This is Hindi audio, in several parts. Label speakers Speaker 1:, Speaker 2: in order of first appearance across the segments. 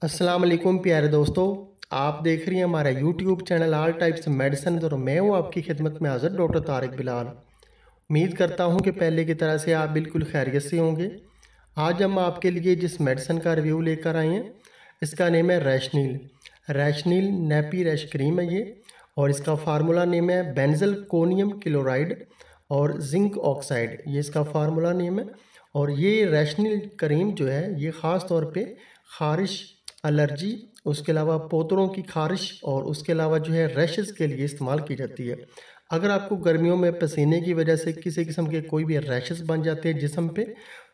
Speaker 1: अस्सलाम वालेकुम प्यारे दोस्तों, आप देख रही हैं हमारा YouTube channel all types medicine और मैं हूँ आपकी खिदमत में हाज़िर डॉक्टर तारिक बिलाल। उम्मीद करता हूँ कि पहले की तरह से आप बिल्कुल खैरियत से होंगे। आज हम आपके लिए जिस मेडिसिन का रिव्यू लेकर आए हैं इसका नेम है रैशनील। रैशनील नेपी रैश क्रीम है ये, और इसका फार्मूला नेम है बेंजल कोनियम क्लोराइड और जिंक ऑक्साइड, ये इसका फार्मूला नेम है। और ये रैशनील क्रीम जो है ये ख़ास तौर पे ख़ारिश, एलर्जी, उसके अलावा पोतड़ों की खारिश और उसके अलावा जो है रैशेज़ के लिए इस्तेमाल की जाती है। अगर आपको गर्मियों में पसीने की वजह से किसी किस्म के कोई भी रैशेज़ बन जाते हैं जिस्म पे,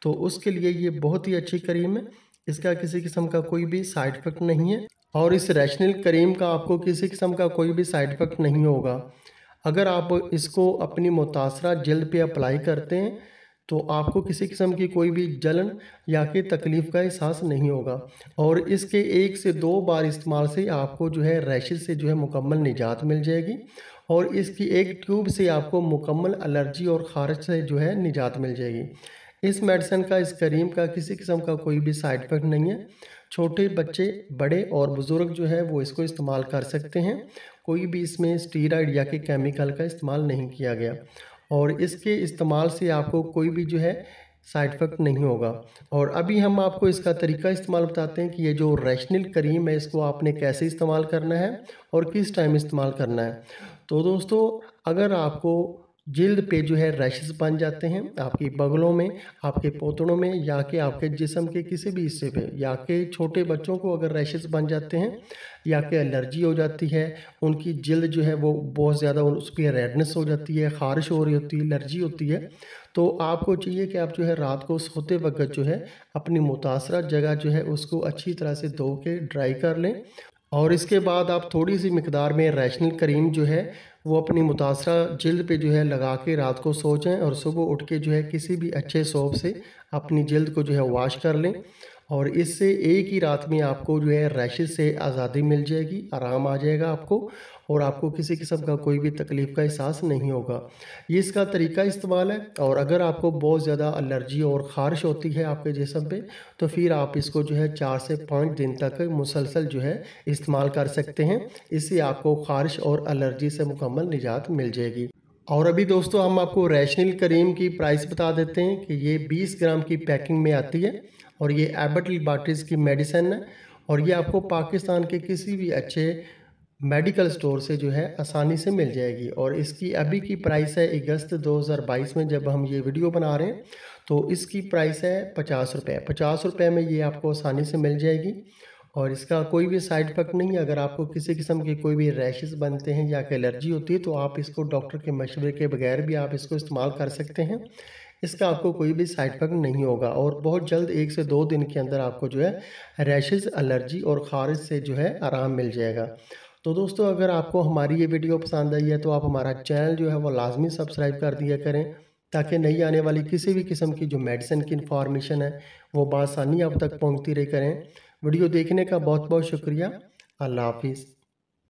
Speaker 1: तो उसके लिए ये बहुत ही अच्छी क्रीम है। इसका किसी किस्म का कोई भी साइड इफ़ेक्ट नहीं है और इस रैशनील क्रीम का आपको किसी किस्म का कोई भी साइड इफ़ेक्ट नहीं होगा। अगर आप इसको अपनी मुतासरा जल्द पे अप्लाई करते हैं तो आपको किसी किस्म की कोई भी जलन या कि तकलीफ़ का एहसास नहीं होगा। और इसके 1 से 2 बार इस्तेमाल से आपको जो है रैशेज़ से जो है मुकम्मल निजात मिल जाएगी और इसकी एक ट्यूब से आपको मुकम्मल एलर्जी और ख़ारिश से जो है निजात मिल जाएगी। इस मेडिसिन का, इस क्रीम का किसी किस्म का कोई भी साइड इफ़ेक्ट नहीं है। छोटे बच्चे, बड़े और बुज़ुर्ग जो है वो इसको इस्तेमाल कर सकते हैं। कोई भी इसमें स्टीरॉयड या कि केमिकल का इस्तेमाल नहीं किया गया और इसके इस्तेमाल से आपको कोई भी जो है साइड इफ़ेक्ट नहीं होगा। और अभी हम आपको इसका तरीका इस्तेमाल बताते हैं कि ये जो रैशनील क्रीम है इसको आपने कैसे इस्तेमाल करना है और किस टाइम इस्तेमाल करना है। तो दोस्तों, अगर आपको जिल्द पे जो है रैशेज़ बन जाते हैं आपकी बगलों में, आपके पोतड़ों में या कि आपके जिस्म के किसी भी हिस्से पे, या कि छोटे बच्चों को अगर रैशेज़ बन जाते हैं या कि एलर्जी हो जाती है, उनकी जिल्द जो है वो बहुत ज़्यादा उस पर रेडनेस हो जाती है, ख़ारिश हो रही होती है, एलर्जी होती है, तो आपको चाहिए कि आप जो है रात को सोते वक्त जो है अपनी मुतासरा जगह जो है उसको अच्छी तरह से धो के ड्राई कर लें और इसके बाद आप थोड़ी सी मिकदार में रैशनील क्रीम जो है वो अपनी मुतासरा जिल्द पे जो है लगा के रात को सो जाएं और सुबह उठ के जो है किसी भी अच्छे सोप से अपनी जिल्द को जो है वॉश कर लें और इससे एक ही रात में आपको जो है रैशेज़ से आज़ादी मिल जाएगी, आराम आ जाएगा आपको और आपको किसी किस्म का कोई भी तकलीफ़ का एहसास नहीं होगा। ये इसका तरीका इस्तेमाल है। और अगर आपको बहुत ज़्यादा एलर्जी और ख़ारिश होती है आपके जिस्म पे, तो फिर आप इसको जो है 4 से 5 दिन तक मुसलसल जो है इस्तेमाल कर सकते हैं। इससे आपको ख़ारिश और एलर्जी से मुकम्मल निजात मिल जाएगी। और अभी दोस्तों हम आपको रैशनील क्रीम की प्राइस बता देते हैं कि ये 20 ग्राम की पैकिंग में आती है और ये एबट लैबोरेटरीज़ की मेडिसिन है और ये आपको पाकिस्तान के किसी भी अच्छे मेडिकल स्टोर से जो है आसानी से मिल जाएगी। और इसकी अभी की प्राइस है अगस्त 2022 में जब हम ये वीडियो बना रहे हैं तो इसकी प्राइस है 50 रुपये। 50 रुपये में ये आपको आसानी से मिल जाएगी और इसका कोई भी साइड इफ़ेक्ट नहीं है। अगर आपको किसी किस्म के कोई भी रैशेज़ बनते हैं या कि एलर्जी होती है तो आप इसको डॉक्टर के मशवरे के बगैर भी आप इसको इस्तेमाल कर सकते हैं। इसका आपको कोई भी साइड इफ़ेक्ट नहीं होगा और बहुत जल्द 1 से 2 दिन के अंदर आपको जो है रैशेज़, एलर्जी और ख़ारिश से जो है आराम मिल जाएगा। तो दोस्तों, अगर आपको हमारी ये वीडियो पसंद आई है तो आप हमारा चैनल जो है वो लाजमी सब्सक्राइब कर दिया करें ताकि नई आने वाली किसी भी किस्म की जो मेडिसिन की इंफॉर्मेशन है वो बआसानी आप तक पहुँचती रही करें। वीडियो देखने का बहुत बहुत शुक्रिया। अल्लाह हाफिज़।